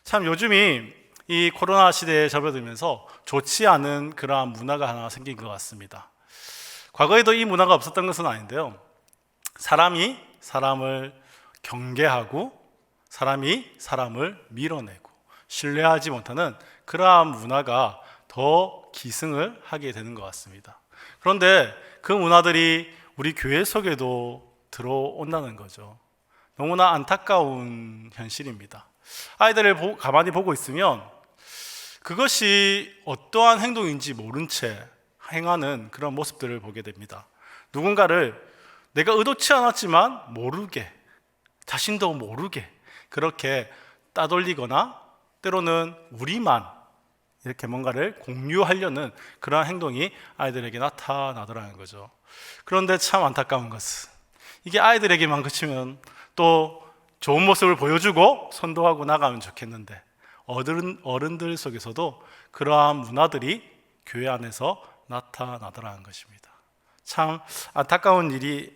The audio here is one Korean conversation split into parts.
참 요즘이 이 코로나 시대에 접어들면서 좋지 않은 그러한 문화가 하나 생긴 것 같습니다. 과거에도 이 문화가 없었던 것은 아닌데요. 사람이 사람을 경계하고 사람이 사람을 밀어내고 신뢰하지 못하는 그러한 문화가 더 기승을 하게 되는 것 같습니다. 그런데 그 문화들이 우리 교회 속에도 들어온다는 거죠. 너무나 안타까운 현실입니다. 아이들을 가만히 보고 있으면 그것이 어떠한 행동인지 모른 채 행하는 그런 모습들을 보게 됩니다. 누군가를 내가 의도치 않았지만 모르게, 자신도 모르게 그렇게 따돌리거나 때로는 우리만 이렇게 뭔가를 공유하려는 그런 행동이 아이들에게 나타나더라는 거죠. 그런데 참 안타까운 것은 이게 아이들에게만 그치면 또 좋은 모습을 보여주고 선도하고 나가면 좋겠는데 어른들 속에서도 그러한 문화들이 교회 안에서 나타나더라는 것입니다. 참 안타까운 일이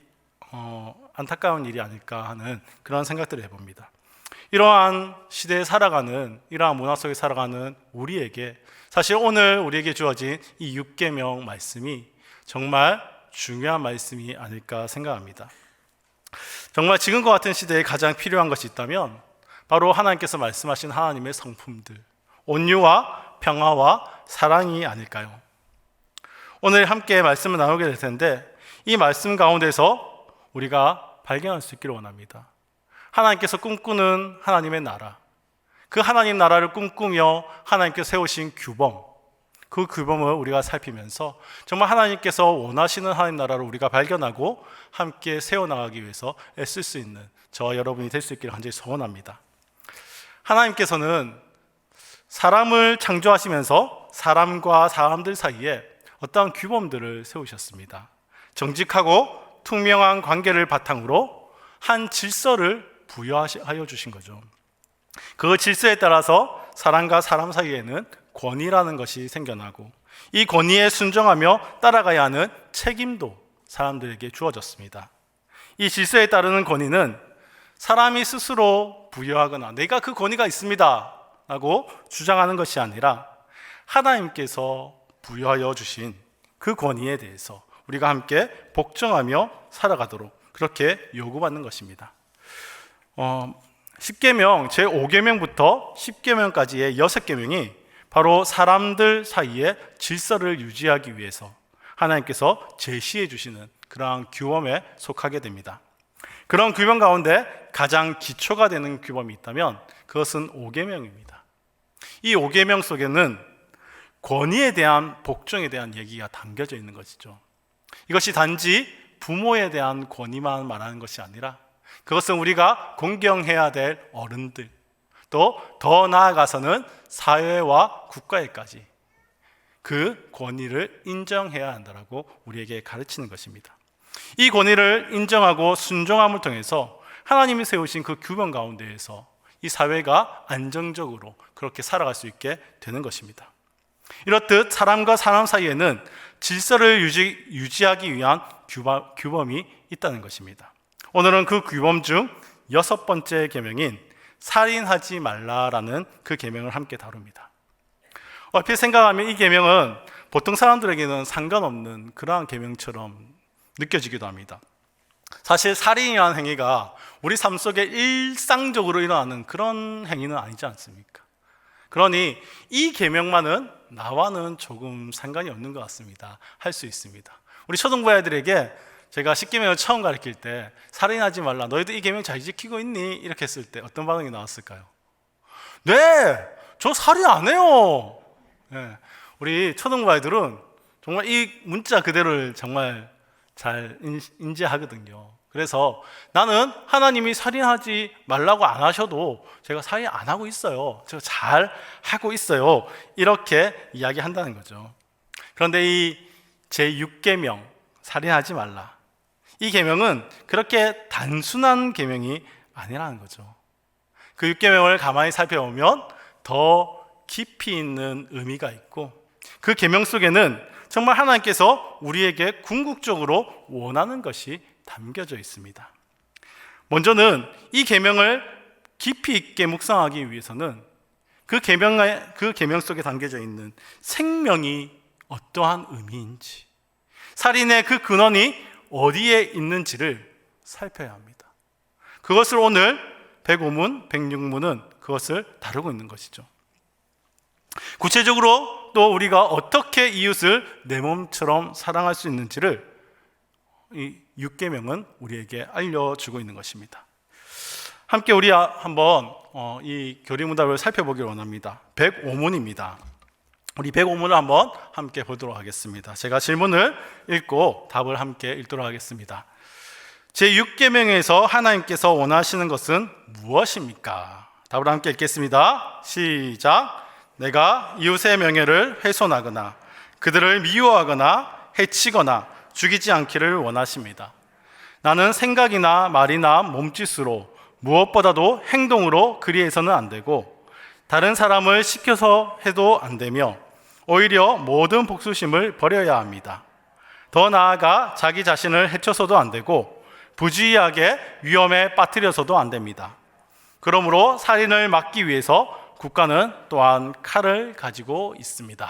아닐까 하는 그런 생각들을 해봅니다. 이러한 시대에 살아가는, 이러한 문화 속에 살아가는 우리에게 사실 오늘 우리에게 주어진 이 6계명 말씀이 정말 중요한 말씀이 아닐까 생각합니다. 정말 지금과 같은 시대에 가장 필요한 것이 있다면 바로 하나님께서 말씀하신 하나님의 성품들, 온유와 평화와 사랑이 아닐까요? 오늘 함께 말씀을 나누게 될 텐데 이 말씀 가운데서 우리가 발견할 수 있기를 원합니다. 하나님께서 꿈꾸는 하나님의 나라, 그 하나님 나라를 꿈꾸며 하나님께서 세우신 규범, 그 규범을 우리가 살피면서 정말 하나님께서 원하시는 하나님 나라를 우리가 발견하고 함께 세워나가기 위해서 애쓸 수 있는 저와 여러분이 될 수 있기를 간절히 소원합니다. 하나님께서는 사람을 창조하시면서 사람과 사람들 사이에 어떠한 규범들을 세우셨습니다. 정직하고 투명한 관계를 바탕으로 한 질서를 부여하여 주신 거죠. 그 질서에 따라서 사람과 사람 사이에는 권위라는 것이 생겨나고 이 권위에 순종하며 따라가야 하는 책임도 사람들에게 주어졌습니다. 이 질서에 따르는 권위는 사람이 스스로 부여하거나 내가 그 권위가 있습니다 라고 주장하는 것이 아니라 하나님께서 부여하여 주신 그 권위에 대해서 우리가 함께 복종하며 살아가도록 그렇게 요구받는 것입니다. 10계명 제5계명부터 10계명까지의 6계명이 바로 사람들 사이에 질서를 유지하기 위해서 하나님께서 제시해 주시는 그러한 규범에 속하게 됩니다. 그런 규범 가운데 가장 기초가 되는 규범이 있다면 그것은 5계명입니다. 이 5계명 속에는 권위에 대한 복종에 대한 얘기가 담겨져 있는 것이죠. 이것이 단지 부모에 대한 권위만 말하는 것이 아니라 그것은 우리가 공경해야 될 어른들, 또 더 나아가서는 사회와 국가에까지 그 권위를 인정해야 한다고 우리에게 가르치는 것입니다. 이 권위를 인정하고 순종함을 통해서 하나님이 세우신 그 규범 가운데에서 이 사회가 안정적으로 그렇게 살아갈 수 있게 되는 것입니다. 이렇듯 사람과 사람 사이에는 질서를 유지하기 위한 규범이 있다는 것입니다. 오늘은 그 규범 중 6번째 계명인 살인하지 말라라는 그 계명을 함께 다룹니다. 얼핏 생각하면 이 계명은 보통 사람들에게는 상관없는 그러한 계명처럼 느껴지기도 합니다. 사실 살인이라는 행위가 우리 삶 속에 일상적으로 일어나는 그런 행위는 아니지 않습니까? 그러니 이 계명만은 나와는 조금 상관이 없는 것 같습니다. 할 수 있습니다. 우리 초등부 아이들에게 제가 10계명을 처음 가르칠 때 살인하지 말라, 너희들 이 계명 잘 지키고 있니? 이렇게 했을 때 어떤 반응이 나왔을까요? 네, 저 살인 안 해요. 네, 우리 초등부 아이들은 정말 이 문자 그대로를 정말 잘 인지하거든요. 그래서 나는 하나님이 살인하지 말라고 안 하셔도 제가 살인 안 하고 있어요. 제가 잘 하고 있어요. 이렇게 이야기한다는 거죠. 그런데 이 제6계명 살인하지 말라, 이 계명은 그렇게 단순한 계명이 아니라는 거죠. 그 6계명을 가만히 살펴보면 더 깊이 있는 의미가 있고 그 계명 속에는 정말 하나님께서 우리에게 궁극적으로 원하는 것이 담겨져 있습니다. 먼저는 이 계명을 깊이 있게 묵상하기 위해서는 그 계명 속에 담겨져 있는 생명이 어떠한 의미인지, 살인의 그 근원이 어디에 있는지를 살펴야 합니다. 그것을 오늘 105문, 106문은 그것을 다루고 있는 것이죠. 구체적으로 또 우리가 어떻게 이웃을 내 몸처럼 사랑할 수 있는지를 이 6계명은 우리에게 알려주고 있는 것입니다. 함께 우리 한번 이 교리문답을 살펴보기를 원합니다. 105문입니다. 우리 105문을 한번 함께 보도록 하겠습니다. 제가 질문을 읽고 답을 함께 읽도록 하겠습니다. 제6계명에서 하나님께서 원하시는 것은 무엇입니까? 답을 함께 읽겠습니다. 시작. 내가 이웃의 명예를 훼손하거나 그들을 미워하거나 해치거나 죽이지 않기를 원하십니다. 나는 생각이나 말이나 몸짓으로 무엇보다도 행동으로 그리해서는 안 되고 다른 사람을 시켜서 해도 안 되며 오히려 모든 복수심을 버려야 합니다. 더 나아가 자기 자신을 해쳐서도 안 되고 부주의하게 위험에 빠뜨려서도 안 됩니다. 그러므로 살인을 막기 위해서 국가는 또한 칼을 가지고 있습니다.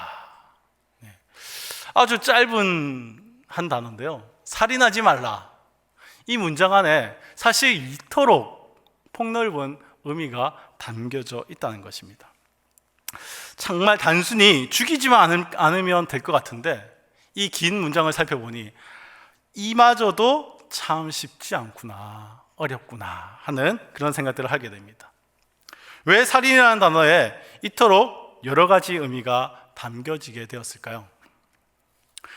아주 짧은 한 단어인데요. 살인하지 말라. 이 문장 안에 사실 이토록 폭넓은 의미가 담겨져 있다는 것입니다. 정말 단순히 죽이지만 않으면 될 것 같은데 이 긴 문장을 살펴보니 이마저도 참 쉽지 않구나, 어렵구나 하는 그런 생각들을 하게 됩니다. 왜 살인이라는 단어에 이토록 여러 가지 의미가 담겨지게 되었을까요?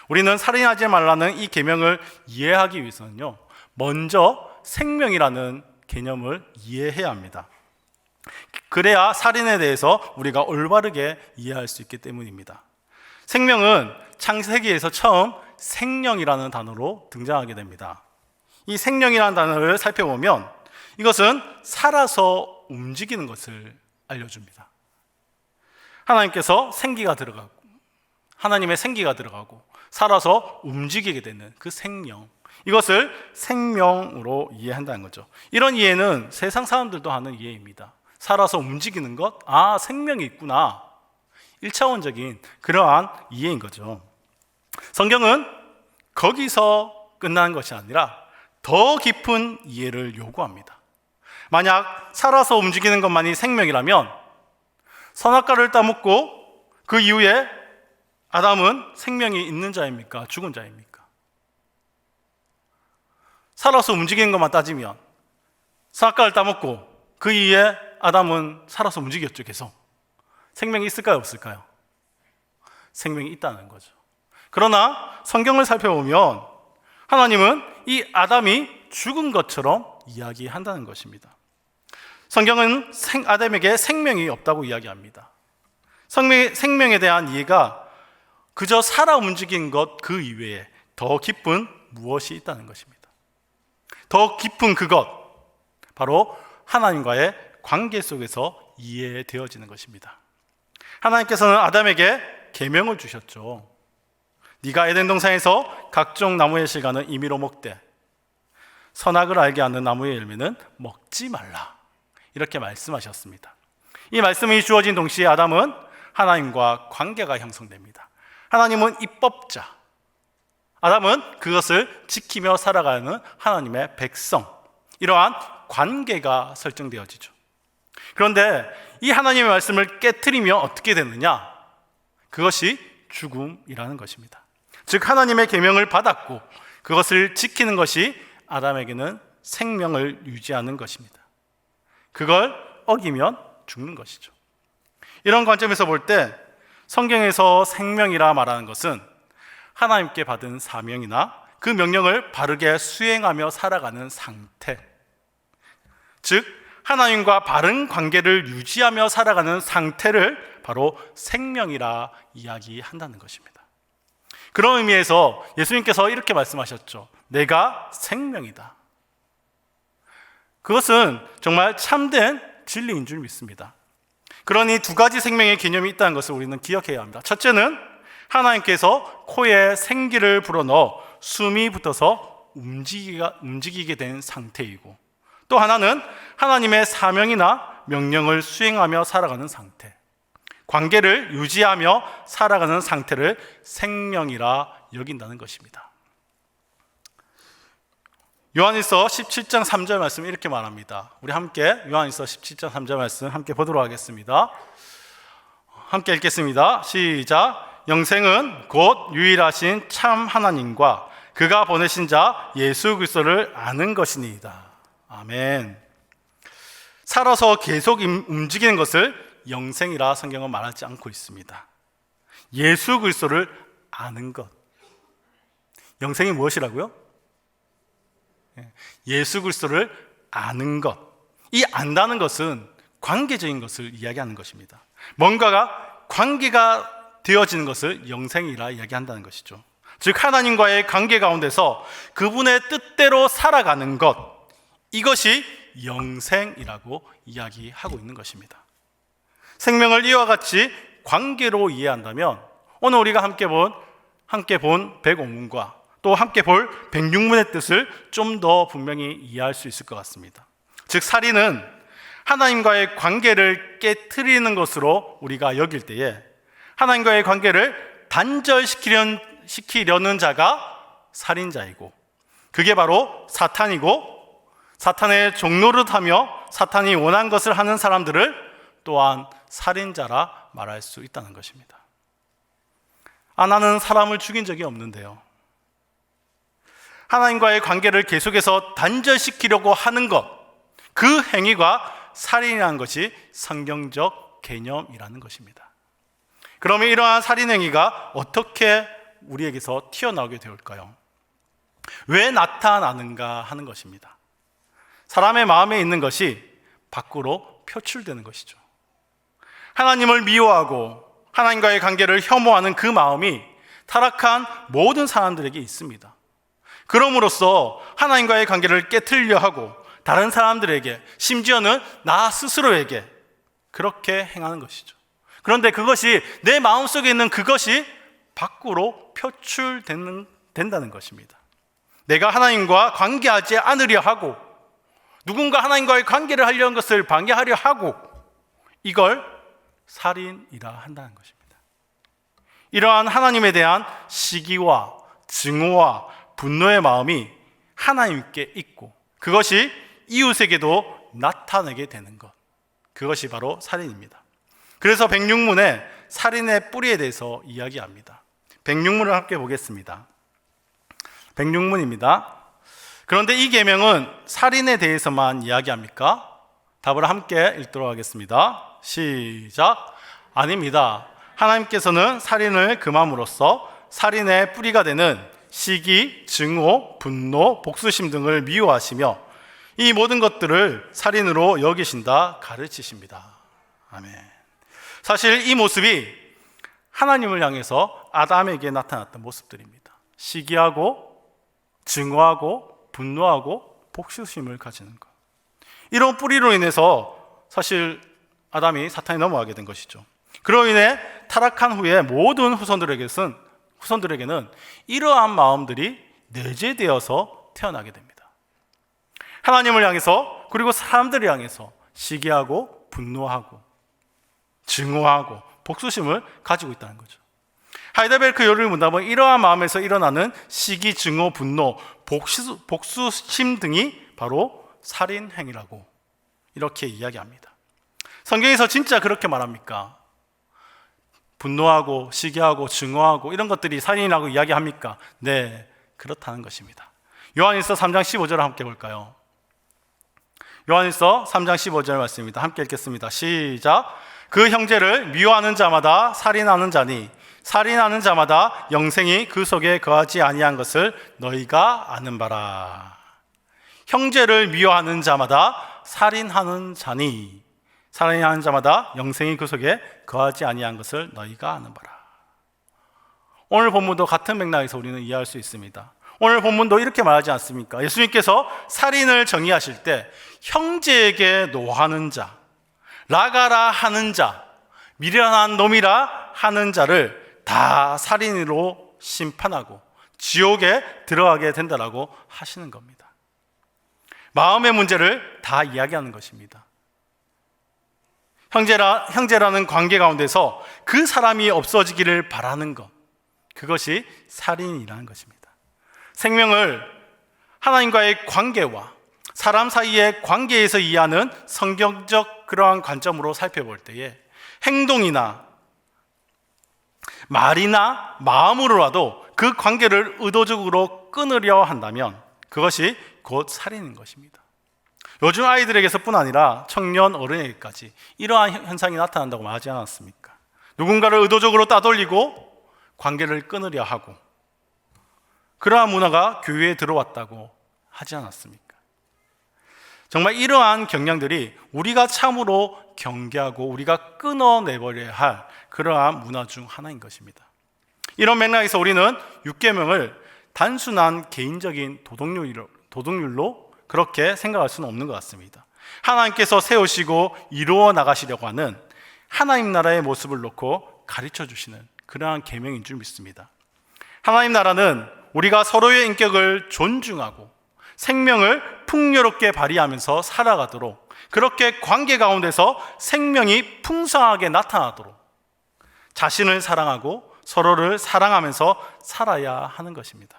우리는 살인하지 말라는 이 계명을 이해하기 위해서는요, 먼저 생명이라는 개념을 이해해야 합니다. 그래야 살인에 대해서 우리가 올바르게 이해할 수 있기 때문입니다. 생명은 창세기에서 처음 생명이라는 단어로 등장하게 됩니다. 이 생명이라는 단어를 살펴보면 이것은 살아서 움직이는 것을 알려줍니다. 하나님께서 생기가 들어가고 하나님의 생기가 들어가고 살아서 움직이게 되는 그 생명, 이것을 생명으로 이해한다는 거죠. 이런 이해는 세상 사람들도 하는 이해입니다. 살아서 움직이는 것, 생명이 있구나, 1차원적인 그러한 이해인 거죠. 성경은 거기서 끝나는 것이 아니라 더 깊은 이해를 요구합니다. 만약 살아서 움직이는 것만이 생명이라면 선악과를 따먹고 그 이후에 아담은 생명이 있는 자입니까? 죽은 자입니까? 살아서 움직이는 것만 따지면 선악과를 따먹고 그 이후에 아담은 살아서 움직였죠. 계속. 생명이 있을까요? 없을까요? 생명이 있다는 거죠. 그러나 성경을 살펴보면 하나님은 이 아담이 죽은 것처럼 이야기한다는 것입니다. 성경은 아담에게 생명이 없다고 이야기합니다. 생명에 대한 이해가 그저 살아 움직인 것 그 이외에 더 깊은 무엇이 있다는 것입니다. 더 깊은 그것, 바로 하나님과의 관계 속에서 이해되어지는 것입니다. 하나님께서는 아담에게 계명을 주셨죠. 네가 에덴 동산에서 각종 나무의 실과는 임의로 먹되 선악을 알게 하는 나무의 열매는 먹지 말라, 이렇게 말씀하셨습니다. 이 말씀이 주어진 동시에 아담은 하나님과 관계가 형성됩니다. 하나님은 입법자, 아담은 그것을 지키며 살아가는 하나님의 백성, 이러한 관계가 설정되어지죠. 그런데 이 하나님의 말씀을 깨트리면 어떻게 되느냐? 그것이 죽음이라는 것입니다. 즉 하나님의 계명을 받았고 그것을 지키는 것이 아담에게는 생명을 유지하는 것입니다. 그걸 어기면 죽는 것이죠. 이런 관점에서 볼 때 성경에서 생명이라 말하는 것은 하나님께 받은 사명이나 그 명령을 바르게 수행하며 살아가는 상태, 즉 하나님과 바른 관계를 유지하며 살아가는 상태를 바로 생명이라 이야기한다는 것입니다. 그런 의미에서 예수님께서 이렇게 말씀하셨죠. 내가 생명이다. 그것은 정말 참된 진리인 줄 믿습니다. 그러니 두 가지 생명의 개념이 있다는 것을 우리는 기억해야 합니다. 첫째는 하나님께서 코에 생기를 불어넣어 숨이 붙어서 움직이게 된 상태이고, 또 하나는 하나님의 사명이나 명령을 수행하며 살아가는 상태, 관계를 유지하며 살아가는 상태를 생명이라 여긴다는 것입니다. 요한일서 17장 3절 말씀 이렇게 말합니다. 우리 함께 요한일서 17장 3절 말씀 함께 보도록 하겠습니다. 함께 읽겠습니다. 시작. 영생은 곧 유일하신 참 하나님과 그가 보내신 자 예수 그리스도를 아는 것이니이다. 아멘. 살아서 계속 움직이는 것을 영생이라 성경은 말하지 않고 있습니다. 예수 그리스도를 아는 것. 영생이 무엇이라고요? 예수 그리스도를 아는 것. 이 안다는 것은 관계적인 것을 이야기하는 것입니다. 뭔가가 관계가 되어지는 것을 영생이라 이야기한다는 것이죠. 즉 하나님과의 관계 가운데서 그분의 뜻대로 살아가는 것, 이것이 영생이라고 이야기하고 있는 것입니다. 생명을 이와 같이 관계로 이해한다면 오늘 우리가 함께 본 105문과 또 함께 볼 106문의 뜻을 좀 더 분명히 이해할 수 있을 것 같습니다. 즉 살인은 하나님과의 관계를 깨트리는 것으로 우리가 여길 때에 하나님과의 관계를 단절시키려는 자가 살인자이고, 그게 바로 사탄이고, 사탄의 종노릇하며 사탄이 원한 것을 하는 사람들을 또한 살인자라 말할 수 있다는 것입니다. 나는 사람을 죽인 적이 없는데요. 하나님과의 관계를 계속해서 단절시키려고 하는 것, 그 행위가 살인이라는 것이 성경적 개념이라는 것입니다. 그러면 이러한 살인 행위가 어떻게 우리에게서 튀어나오게 되올까요? 왜 나타나는가 하는 것입니다. 사람의 마음에 있는 것이 밖으로 표출되는 것이죠. 하나님을 미워하고 하나님과의 관계를 혐오하는 그 마음이 타락한 모든 사람들에게 있습니다. 그럼으로써 하나님과의 관계를 깨트리려 하고 다른 사람들에게, 심지어는 나 스스로에게 그렇게 행하는 것이죠. 그런데 그것이 내 마음속에 있는 그것이 밖으로 표출된다는 것입니다. 내가 하나님과 관계하지 않으려 하고 누군가 하나님과의 관계를 하려는 것을 방해하려 하고, 이걸 살인이라 한다는 것입니다. 이러한 하나님에 대한 시기와 증오와 분노의 마음이 하나님께 있고 그것이 이웃에게도 나타나게 되는 것, 그것이 바로 살인입니다. 그래서 106문에 살인의 뿌리에 대해서 이야기합니다. 106문을 함께 보겠습니다. 106문입니다. 그런데 이 계명은 살인에 대해서만 이야기합니까? 답을 함께 읽도록 하겠습니다. 시작. 아닙니다. 하나님께서는 살인을 금함으로써 살인의 뿌리가 되는 시기, 증오, 분노, 복수심 등을 미워하시며 이 모든 것들을 살인으로 여기신다 가르치십니다. 아멘. 사실 이 모습이 하나님을 향해서 아담에게 나타났던 모습들입니다. 시기하고 증오하고 분노하고 복수심을 가지는 것. 이런 뿌리로 인해서 사실 아담이 사탄에 넘어가게 된 것이죠. 그로 인해 타락한 후에 모든 후손들에게는 이러한 마음들이 내재되어서 태어나게 됩니다. 하나님을 향해서, 그리고 사람들을 향해서 시기하고 분노하고 증오하고 복수심을 가지고 있다는 거죠. 하이델베르크 요리 문답은 이러한 마음에서 일어나는 시기, 증오, 분노, 복수심 등이 바로 살인 행위라고 이렇게 이야기합니다. 성경에서 진짜 그렇게 말합니까? 분노하고 시기하고 증오하고 이런 것들이 살인이라고 이야기합니까? 네, 그렇다는 것입니다. 요한일서 3장 15절을 함께 볼까요? 요한일서 3장 15절 말씀입니다. 함께 읽겠습니다. 시작. 그 형제를 미워하는 자마다 살인하는 자니 살인하는 자마다 영생이 그 속에 거하지 아니한 것을 너희가 아는 바라. 형제를 미워하는 자마다 살인하는 자니 살인하는 자마다 영생이 그 속에 거하지 아니한 것을 너희가 아는 바라. 오늘 본문도 같은 맥락에서 우리는 이해할 수 있습니다. 오늘 본문도 이렇게 말하지 않습니까? 예수님께서 살인을 정의하실 때 형제에게 노하는 자, 라가라 하는 자, 미련한 놈이라 하는 자를 다 살인으로 심판하고 지옥에 들어가게 된다라고 하시는 겁니다. 마음의 문제를 다 이야기하는 것입니다. 형제라는 관계 가운데서 그 사람이 없어지기를 바라는 것, 그것이 살인이라는 것입니다. 생명을 하나님과의 관계와 사람 사이의 관계에서 이해하는 성경적 그러한 관점으로 살펴볼 때에 행동이나 말이나 마음으로라도 그 관계를 의도적으로 끊으려 한다면 그것이 곧 살인인 것입니다. 요즘 아이들에게서뿐 아니라 청년 어른에게까지 이러한 현상이 나타난다고 말하지 않았습니까? 누군가를 의도적으로 따돌리고 관계를 끊으려 하고 그러한 문화가 교회에 들어왔다고 하지 않았습니까? 정말 이러한 경향들이 우리가 참으로 경계하고 우리가 끊어내버려야 할 그러한 문화 중 하나인 것입니다. 이런 맥락에서 우리는 육계명을 단순한 개인적인 도덕률로 그렇게 생각할 수는 없는 것 같습니다. 하나님께서 세우시고 이루어 나가시려고 하는 하나님 나라의 모습을 놓고 가르쳐 주시는 그러한 계명인 줄 믿습니다. 하나님 나라는 우리가 서로의 인격을 존중하고 생명을 풍요롭게 발휘하면서 살아가도록, 그렇게 관계 가운데서 생명이 풍성하게 나타나도록 자신을 사랑하고 서로를 사랑하면서 살아야 하는 것입니다.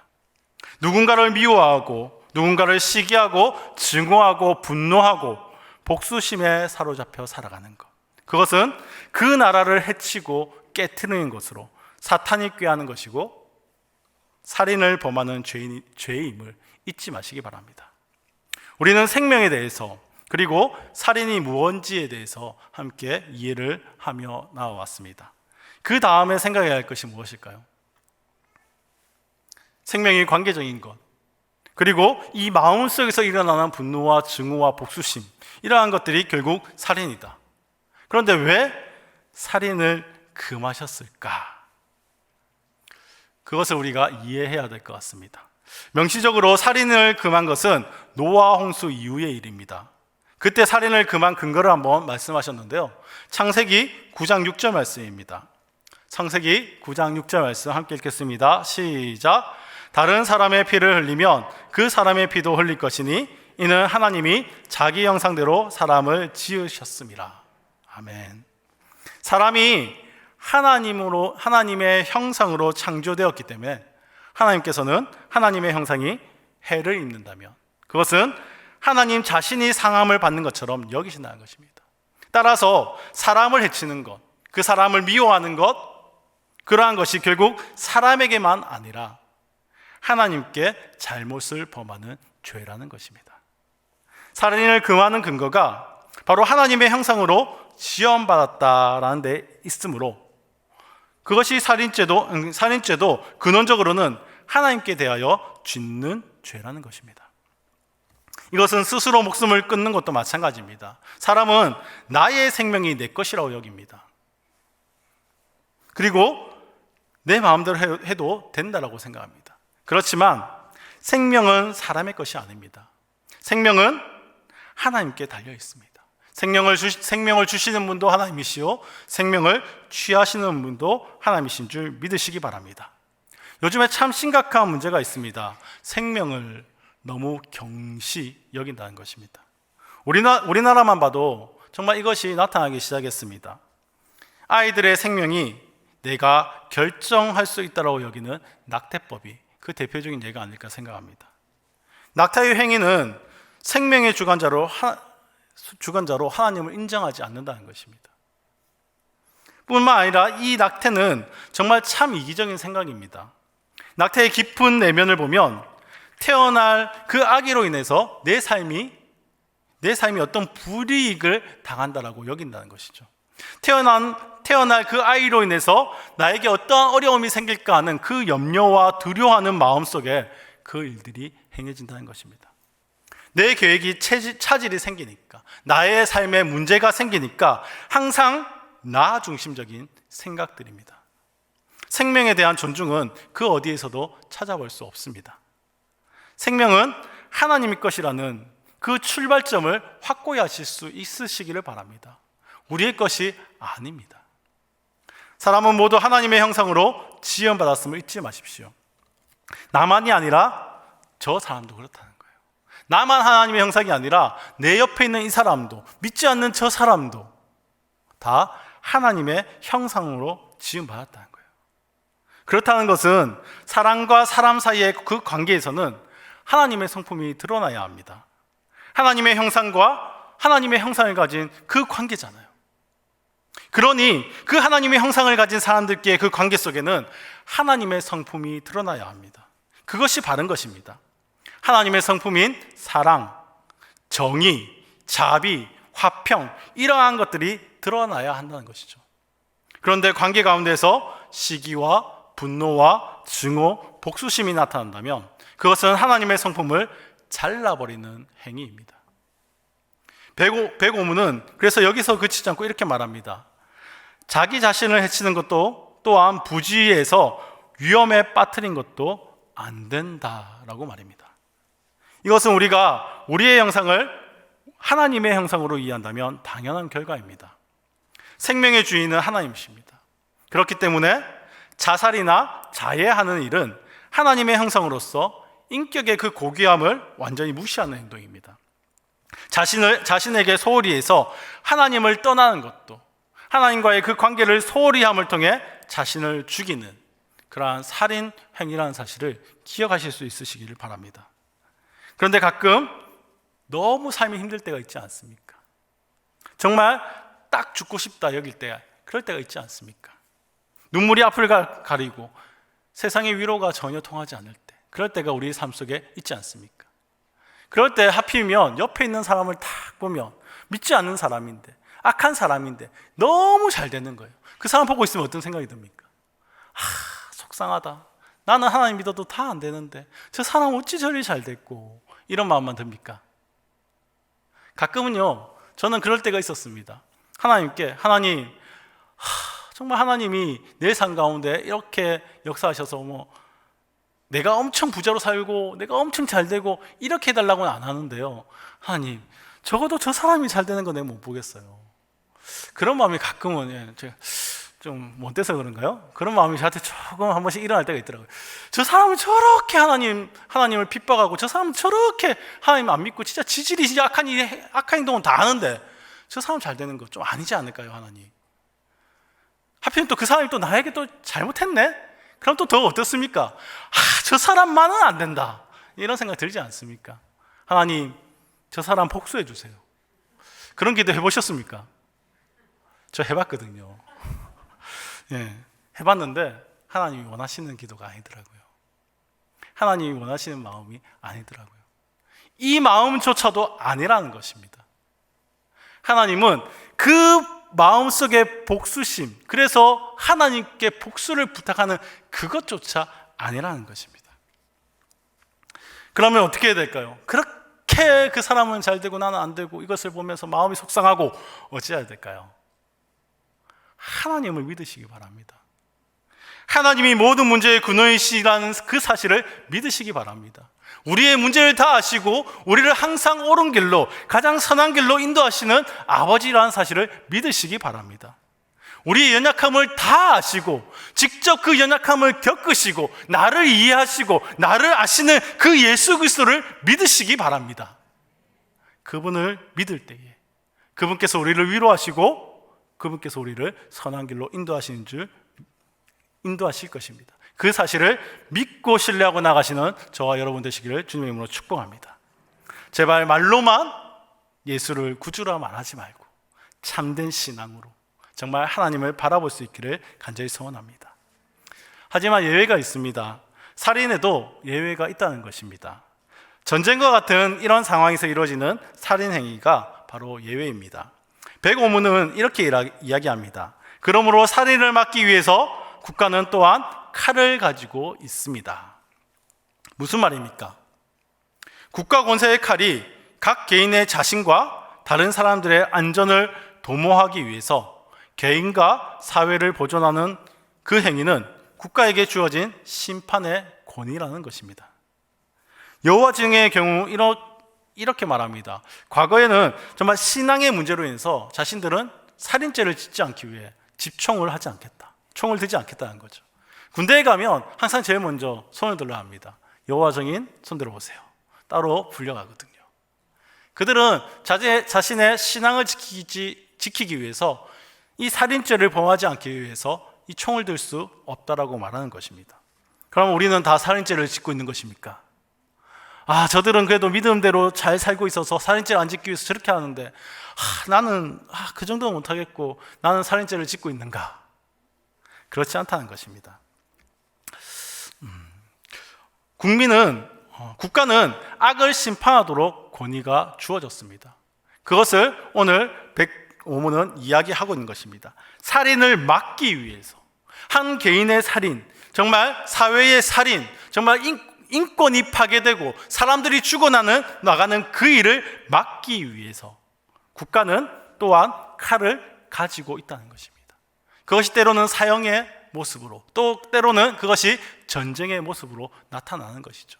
누군가를 미워하고 누군가를 시기하고 증오하고 분노하고 복수심에 사로잡혀 살아가는 것, 그것은 그 나라를 해치고 깨트리는 것으로 사탄이 꾀하는 것이고 살인을 범하는 죄임을 잊지 마시기 바랍니다. 우리는 생명에 대해서 그리고 살인이 무언지에 대해서 함께 이해를 하며 나와왔습니다. 그 다음에 생각해야 할 것이 무엇일까요? 생명이 관계적인 것, 그리고 이 마음속에서 일어나는 분노와 증오와 복수심, 이러한 것들이 결국 살인이다. 그런데 왜 살인을 금하셨을까? 그것을 우리가 이해해야 될 것 같습니다. 명시적으로 살인을 금한 것은 노아 홍수 이후의 일입니다. 그때 살인을 금한 근거를 한번 말씀하셨는데요. 창세기 9장 6절 말씀입니다. 창세기 9장 6절 말씀 함께 읽겠습니다. 시작. 다른 사람의 피를 흘리면 그 사람의 피도 흘릴 것이니 이는 하나님이 자기 형상대로 사람을 지으셨습니다. 아멘. 사람이 하나님의 형상으로 창조되었기 때문에 하나님께서는 하나님의 형상이 해를 입는다면 그것은 하나님 자신이 상함을 받는 것처럼 여기신다는 것입니다. 따라서 사람을 해치는 것, 그 사람을 미워하는 것, 그러한 것이 결국 사람에게만 아니라 하나님께 잘못을 범하는 죄라는 것입니다. 살인을 금하는 근거가 바로 하나님의 형상으로 지음받았다라는 데 있으므로 그것이 살인죄도 근원적으로는 하나님께 대하여 짓는 죄라는 것입니다. 이것은 스스로 목숨을 끊는 것도 마찬가지입니다. 사람은 나의 생명이 내 것이라고 여깁니다. 그리고 내 마음대로 해도 된다라고 생각합니다. 그렇지만 생명은 사람의 것이 아닙니다. 생명은 하나님께 달려 있습니다. 생명을 주시는 분도 하나님이시요 생명을 취하시는 분도 하나님이신 줄 믿으시기 바랍니다. 요즘에 참 심각한 문제가 있습니다. 생명을 너무 경시 여긴다는 것입니다. 우리나라만 봐도 정말 이것이 나타나기 시작했습니다. 아이들의 생명이 내가 결정할 수 있다고 여기는 낙태법이 그 대표적인 예가 아닐까 생각합니다. 낙태의 행위는 생명의 주관자로 하나님을 인정하지 않는다는 것입니다. 뿐만 아니라 이 낙태는 정말 참 이기적인 생각입니다. 낙태의 깊은 내면을 보면 태어날 그 아기로 인해서 내 삶이 어떤 불이익을 당한다라고 여긴다는 것이죠. 태어날 그 아이로 인해서 나에게 어떠한 어려움이 생길까 하는 그 염려와 두려워하는 마음속에 그 일들이 행해진다는 것입니다. 내 계획이 차질이 생기니까, 나의 삶에 문제가 생기니까 항상 나 중심적인 생각들입니다. 생명에 대한 존중은 그 어디에서도 찾아볼 수 없습니다. 생명은 하나님의 것이라는 그 출발점을 확고히 하실 수 있으시기를 바랍니다. 우리의 것이 아닙니다. 사람은 모두 하나님의 형상으로 지음받았음을 잊지 마십시오. 나만이 아니라 저 사람도 그렇다는 거예요. 나만 하나님의 형상이 아니라 내 옆에 있는 이 사람도, 믿지 않는 저 사람도 다 하나님의 형상으로 지음받았다는 거예요. 그렇다는 것은 사람과 사람 사이의 그 관계에서는 하나님의 성품이 드러나야 합니다. 하나님의 형상과 하나님의 형상을 가진 그 관계잖아요. 그러니 그 하나님의 형상을 가진 사람들끼리의 그 관계 속에는 하나님의 성품이 드러나야 합니다. 그것이 바른 것입니다. 하나님의 성품인 사랑, 정의, 자비, 화평, 이러한 것들이 드러나야 한다는 것이죠. 그런데 관계 가운데서 시기와 분노와 증오, 복수심이 나타난다면 그것은 하나님의 성품을 잘라버리는 행위입니다. 백오문은 그래서 여기서 그치지 않고 이렇게 말합니다. 자기 자신을 해치는 것도 또한 부지에서 위험에 빠뜨린 것도 안 된다라고 말입니다. 이것은 우리가 우리의 형상을 하나님의 형상으로 이해한다면 당연한 결과입니다. 생명의 주인은 하나님이십니다. 그렇기 때문에 자살이나 자해하는 일은 하나님의 형상으로서 인격의 그 고귀함을 완전히 무시하는 행동입니다. 자신에게 소홀히 해서 하나님을 떠나는 것도 하나님과의 그 관계를 소홀히 함을 통해 자신을 죽이는 그러한 살인 행위라는 사실을 기억하실 수 있으시기를 바랍니다. 그런데 가끔 너무 삶이 힘들 때가 있지 않습니까? 정말 딱 죽고 싶다 여길 때 그럴 때가 있지 않습니까? 눈물이 앞을 가리고 세상의 위로가 전혀 통하지 않을 때 그럴 때가 우리 삶 속에 있지 않습니까? 그럴 때 하필이면 옆에 있는 사람을 딱 보면 믿지 않는 사람인데 악한 사람인데 너무 잘 되는 거예요. 그 사람 보고 있으면 어떤 생각이 듭니까? 속상하다. 나는 하나님 믿어도 다 안 되는데 저 사람 어찌 저리 잘 됐고 이런 마음만 듭니까? 가끔은요 저는 그럴 때가 있었습니다. 하나님께 하나님 정말 하나님이 내 삶 가운데 이렇게 역사하셔서 내가 엄청 부자로 살고 내가 엄청 잘 되고 이렇게 해달라고는 안 하는데요, 하나님 적어도 저 사람이 잘 되는 거 내가 못 보겠어요. 그런 마음이 가끔은 좀 못돼서 그런가요? 그런 마음이 저한테 조금 한 번씩 일어날 때가 있더라고요. 저 사람은 저렇게 하나님을 핍박하고 저 사람은 저렇게 하나님 안 믿고 진짜 지질이 악한 행동은 다 하는데 저 사람 잘 되는 거 좀 아니지 않을까요, 하나님? 하필 또 그 사람이 또 나에게 또 잘못했네? 그럼 또 더 어떻습니까? 저 사람만은 안 된다 이런 생각 들지 않습니까? 하나님 저 사람 복수해 주세요. 그런 기도 해보셨습니까? 저 해봤거든요. 예, 해봤는데 하나님이 원하시는 기도가 아니더라고요. 하나님이 원하시는 마음이 아니더라고요. 이 마음조차도 아니라는 것입니다. 하나님은 그 마음속의 복수심, 그래서 하나님께 복수를 부탁하는 그것조차 아니라는 것입니다. 그러면 어떻게 해야 될까요? 그렇게 그 사람은 잘 되고 나는 안 되고 이것을 보면서 마음이 속상하고 어찌해야 될까요? 하나님을 믿으시기 바랍니다. 하나님이 모든 문제의 근원이시라는 그 사실을 믿으시기 바랍니다. 우리의 문제를 다 아시고 우리를 항상 옳은 길로 가장 선한 길로 인도하시는 아버지라는 사실을 믿으시기 바랍니다. 우리의 연약함을 다 아시고 직접 그 연약함을 겪으시고 나를 이해하시고 나를 아시는 그 예수 그리스도를 믿으시기 바랍니다. 그분을 믿을 때에 그분께서 우리를 위로하시고 그분께서 우리를 선한 길로 인도하실 것입니다. 그 사실을 믿고 신뢰하고 나가시는 저와 여러분 되시기를 주님의 이름으로 축복합니다. 제발 말로만 예수를 구주라 말하지 말고 참된 신앙으로 정말 하나님을 바라볼 수 있기를 간절히 소원합니다. 하지만 예외가 있습니다. 살인에도 예외가 있다는 것입니다. 전쟁과 같은 이런 상황에서 이루어지는 살인 행위가 바로 예외입니다. 백오문은 이렇게 이야기합니다. 그러므로 살인을 막기 위해서 국가는 또한 칼을 가지고 있습니다. 무슨 말입니까? 국가 권세의 칼이 각 개인의 자신과 다른 사람들의 안전을 도모하기 위해서 개인과 사회를 보존하는 그 행위는 국가에게 주어진 심판의 권위라는 것입니다. 여호와 증인의 경우 이렇게 말합니다. 과거에는 정말 신앙의 문제로 인해서 자신들은 살인죄를 짓지 않기 위해 집총을 하지 않겠다, 총을 들지 않겠다는 거죠. 군대에 가면 항상 제일 먼저 손을 들어야 합니다. 여호와 증인 손 들어보세요. 따로 불려가거든요. 그들은 자신의 신앙을 지키기 위해서 이 살인죄를 범하지 않기 위해서 이 총을 들 수 없다라고 말하는 것입니다. 그럼 우리는 다 살인죄를 짓고 있는 것입니까? 저들은 그래도 믿음대로 잘 살고 있어서 살인죄를 안 짓기 위해서 저렇게 하는데 나는 그 정도는 못하겠고 나는 살인죄를 짓고 있는가? 그렇지 않다는 것입니다. 국가는 악을 심판하도록 권위가 주어졌습니다. 그것을 오늘 105문은 이야기하고 있는 것입니다. 살인을 막기 위해서, 한 개인의 살인, 정말 사회의 살인, 정말 인권이 파괴되고 사람들이 죽어나가는 그 일을 막기 위해서 국가는 또한 칼을 가지고 있다는 것입니다. 그것이 때로는 사형의 모습으로, 또 때로는 그것이 전쟁의 모습으로 나타나는 것이죠.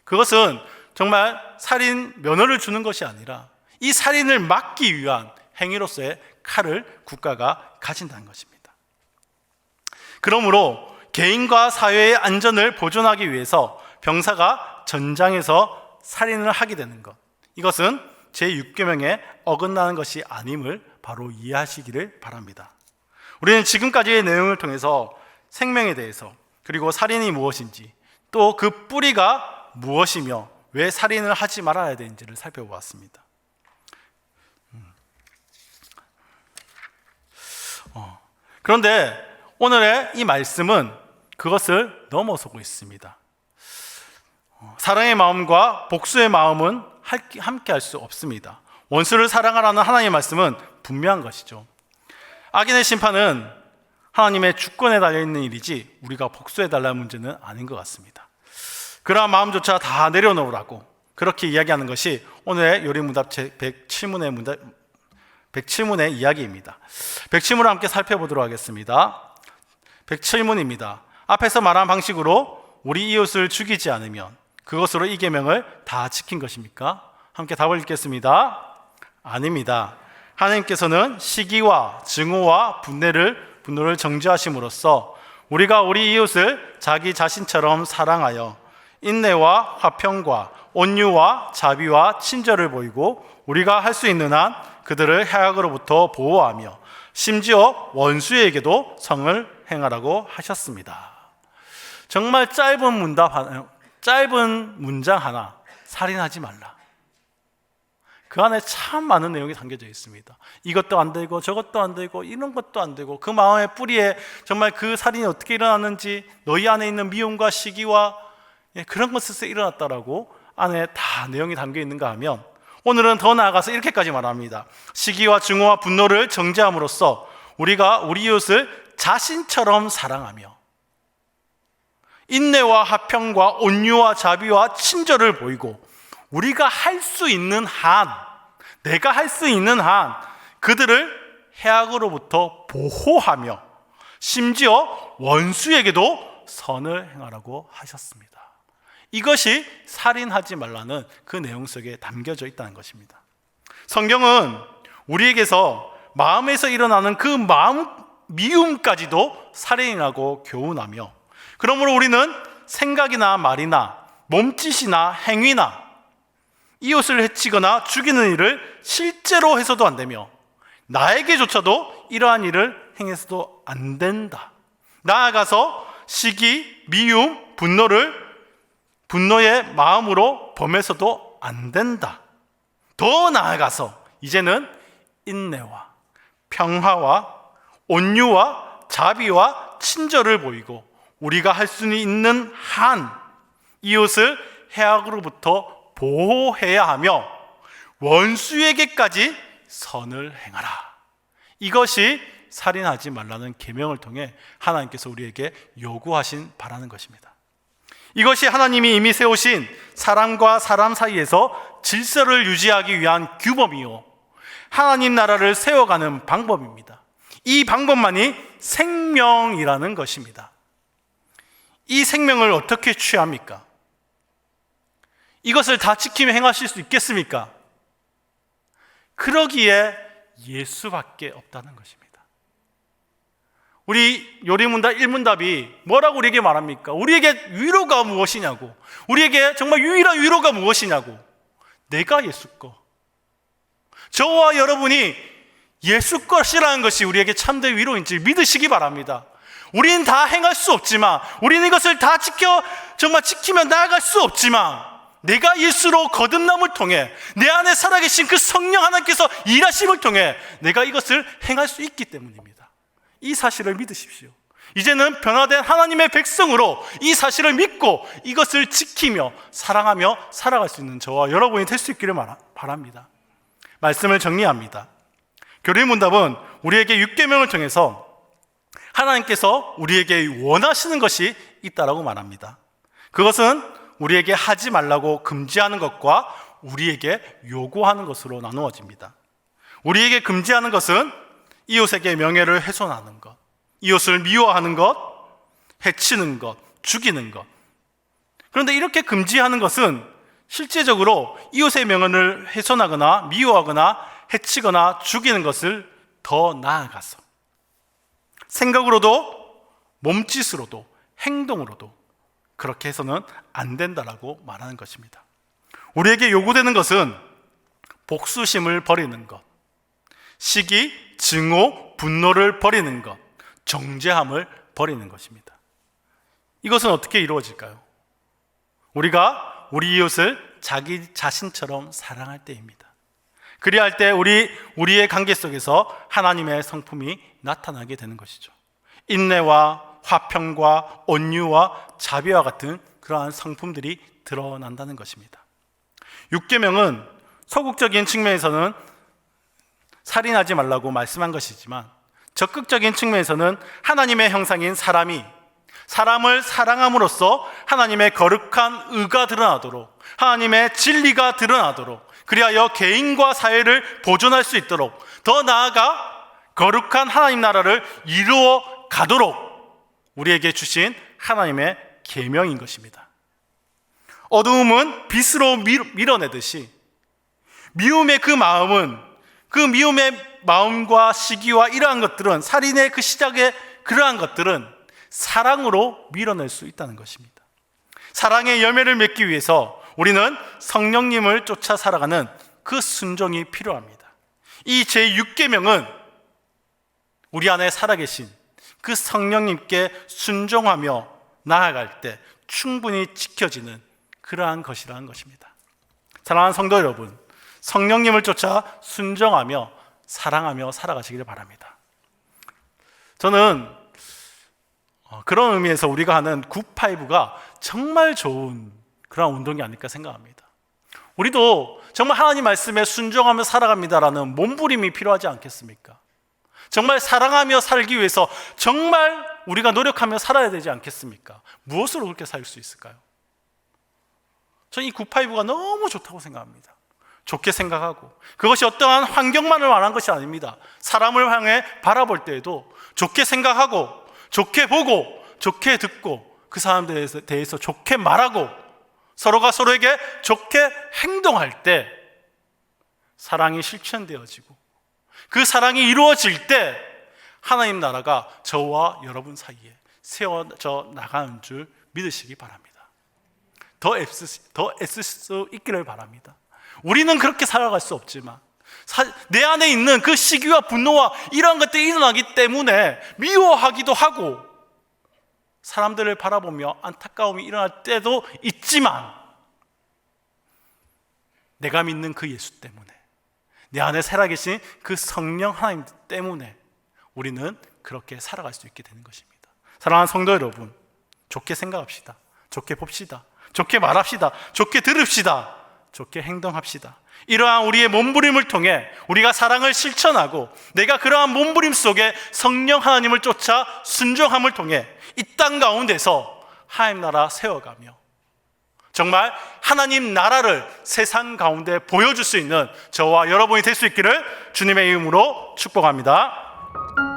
그것은 정말 살인 면허를 주는 것이 아니라 이 살인을 막기 위한 행위로서의 칼을 국가가 가진다는 것입니다. 그러므로 개인과 사회의 안전을 보존하기 위해서 병사가 전장에서 살인을 하게 되는 것, 이것은 제6계명에 어긋나는 것이 아님을 바로 이해하시기를 바랍니다. 우리는 지금까지의 내용을 통해서 생명에 대해서, 그리고 살인이 무엇인지, 또 그 뿌리가 무엇이며 왜 살인을 하지 말아야 되는지를 살펴보았습니다. 그런데 오늘의 이 말씀은 그것을 넘어서고 있습니다. 사랑의 마음과 복수의 마음은 함께 할 수 없습니다. 원수를 사랑하라는 하나님의 말씀은 분명한 것이죠. 악인의 심판은 하나님의 주권에 달려있는 일이지 우리가 복수해달라는 문제는 아닌 것 같습니다. 그러한 마음조차 다 내려놓으라고 그렇게 이야기하는 것이 오늘의 요리문답 제107문의 이야기입니다. 107문을 함께 살펴보도록 하겠습니다. 107문입니다. 앞에서 말한 방식으로 우리 이웃을 죽이지 않으면 그것으로 이 계명을 다 지킨 것입니까? 함께 답을 읽겠습니다. 아닙니다. 하나님께서는 시기와 증오와 분노를 정죄하심으로써 우리가 우리 이웃을 자기 자신처럼 사랑하여 인내와 화평과 온유와 자비와 친절을 보이고 우리가 할 수 있는 한 그들을 해악으로부터 보호하며 심지어 원수에게도 성을 행하라고 하셨습니다. 정말 짧은 문장 하나, 살인하지 말라. 그 안에 참 많은 내용이 담겨져 있습니다. 이것도 안 되고 저것도 안 되고 이런 것도 안 되고 그 마음의 뿌리에 정말 그 살인이 어떻게 일어났는지, 너희 안에 있는 미움과 시기와 그런 것에서 일어났다라고 안에 다 내용이 담겨 있는가 하면, 오늘은 더 나아가서 이렇게까지 말합니다. 시기와 증오와 분노를 정죄함으로써 우리가 우리 이웃을 자신처럼 사랑하며 인내와 화평과 온유와 자비와 친절을 보이고 우리가 할 수 있는 한, 내가 할 수 있는 한 그들을 해악으로부터 보호하며 심지어 원수에게도 선을 행하라고 하셨습니다. 이것이 살인하지 말라는 그 내용 속에 담겨져 있다는 것입니다. 성경은 우리에게서 마음에서 일어나는 그 마음 미움까지도 살인이라고 교훈하며, 그러므로 우리는 생각이나 말이나 몸짓이나 행위나 이웃을 해치거나 죽이는 일을 실제로 해서도 안 되며 나에게조차도 이러한 일을 행해서도 안 된다. 나아가서 시기, 미움, 분노의 마음으로 범해서도 안 된다. 더 나아가서 이제는 인내와 평화와 온유와 자비와 친절을 보이고 우리가 할 수 있는 한 이웃을 해악으로부터 보호해야 하며 원수에게까지 선을 행하라. 이것이 살인하지 말라는 계명을 통해 하나님께서 우리에게 요구하신 바라는 것입니다. 이것이 하나님이 이미 세우신 사람과 사람 사이에서 질서를 유지하기 위한 규범이요, 하나님 나라를 세워가는 방법입니다. 이 방법만이 생명이라는 것입니다. 이 생명을 어떻게 취합니까? 이것을 다 지키며 행하실 수 있겠습니까? 그러기에 예수밖에 없다는 것입니다. 우리 요리문답 1문답이 뭐라고 우리에게 말합니까? 우리에게 위로가 무엇이냐고, 우리에게 정말 유일한 위로가 무엇이냐고, 내가 예수 거. 저와 여러분이 예수 것이라는 것이 우리에게 참된 위로인 줄 믿으시기 바랍니다. 우리는 다 행할 수 없지만, 우리는 이것을 다 정말 지키며 나아갈 수 없지만, 내가 예수로 거듭남을 통해 내 안에 살아계신 그 성령 하나님께서 일하심을 통해 내가 이것을 행할 수 있기 때문입니다. 이 사실을 믿으십시오. 이제는 변화된 하나님의 백성으로 이 사실을 믿고 이것을 지키며 사랑하며 살아갈 수 있는 저와 여러분이 될 수 있기를 바랍니다. 말씀을 정리합니다. 교리의 문답은 우리에게 6계명을 통해서 하나님께서 우리에게 원하시는 것이 있다라고 말합니다. 그것은 우리에게 하지 말라고 금지하는 것과 우리에게 요구하는 것으로 나누어집니다. 우리에게 금지하는 것은 이웃에게 명예를 훼손하는 것, 이웃을 미워하는 것, 해치는 것, 죽이는 것. 그런데 이렇게 금지하는 것은 실제적으로 이웃의 명예를 훼손하거나 미워하거나 해치거나 죽이는 것을 더 나아가서 생각으로도 몸짓으로도 행동으로도 그렇게 해서는 안 된다라고 말하는 것입니다. 우리에게 요구되는 것은 복수심을 버리는 것, 시기, 증오, 분노를 버리는 것, 정죄함을 버리는 것입니다. 이것은 어떻게 이루어질까요? 우리가 우리 이웃을 자기 자신처럼 사랑할 때입니다. 그리할 때 우리의 관계 속에서 하나님의 성품이 나타나게 되는 것이죠. 인내와 화평과 온유와 자비와 같은 그러한 성품들이 드러난다는 것입니다. 6계명은 소극적인 측면에서는 살인하지 말라고 말씀한 것이지만 적극적인 측면에서는 하나님의 형상인 사람이 사람을 사랑함으로써 하나님의 거룩한 의가 드러나도록, 하나님의 진리가 드러나도록, 그리하여 개인과 사회를 보존할 수 있도록, 더 나아가 거룩한 하나님 나라를 이루어 가도록 우리에게 주신 하나님의 계명인 것입니다. 어두움은 빛으로 밀어내듯이 미움의 그 미움의 마음과 시기와 이러한 것들은, 살인의 그 시작의 그러한 것들은 사랑으로 밀어낼 수 있다는 것입니다. 사랑의 열매를 맺기 위해서 우리는 성령님을 쫓아 살아가는 그 순종이 필요합니다. 이 제6계명은 우리 안에 살아계신 그 성령님께 순종하며 나아갈 때 충분히 지켜지는 그러한 것이라는 것입니다. 사랑하는 성도 여러분, 성령님을 쫓아 순종하며 사랑하며 살아가시기를 바랍니다. 저는 그런 의미에서 우리가 하는 굿파이브가 정말 좋은 그런 운동이 아닐까 생각합니다. 우리도 정말 하나님 말씀에 순종하며 살아갑니다라는 몸부림이 필요하지 않겠습니까? 정말 사랑하며 살기 위해서 정말 우리가 노력하며 살아야 되지 않겠습니까? 무엇으로 그렇게 살 수 있을까요? 저는 이 굿파이브가 너무 좋다고 생각합니다. 좋게 생각하고, 그것이 어떠한 환경만을 말한 것이 아닙니다. 사람을 향해 바라볼 때에도 좋게 생각하고, 좋게 보고, 좋게 듣고, 그 사람들에 대해서 좋게 말하고, 서로가 서로에게 좋게 행동할 때 사랑이 실천되어지고, 그 사랑이 이루어질 때 하나님 나라가 저와 여러분 사이에 세워져 나가는 줄 믿으시기 바랍니다. 더 애쓸 수 있기를 바랍니다. 우리는 그렇게 살아갈 수 없지만 내 안에 있는 그 시기와 분노와 이러한 것들이 일어나기 때문에 미워하기도 하고 사람들을 바라보며 안타까움이 일어날 때도 있지만, 내가 믿는 그 예수 때문에, 내 안에 살아계신 그 성령 하나님 때문에 우리는 그렇게 살아갈 수 있게 되는 것입니다. 사랑하는 성도 여러분, 좋게 생각합시다. 좋게 봅시다. 좋게 말합시다. 좋게 들읍시다. 좋게 행동합시다. 이러한 우리의 몸부림을 통해 우리가 사랑을 실천하고, 내가 그러한 몸부림 속에 성령 하나님을 쫓아 순종함을 통해 이 땅 가운데서 하나님 나라 세워가며 정말 하나님 나라를 세상 가운데 보여줄 수 있는 저와 여러분이 될 수 있기를 주님의 이름으로 축복합니다.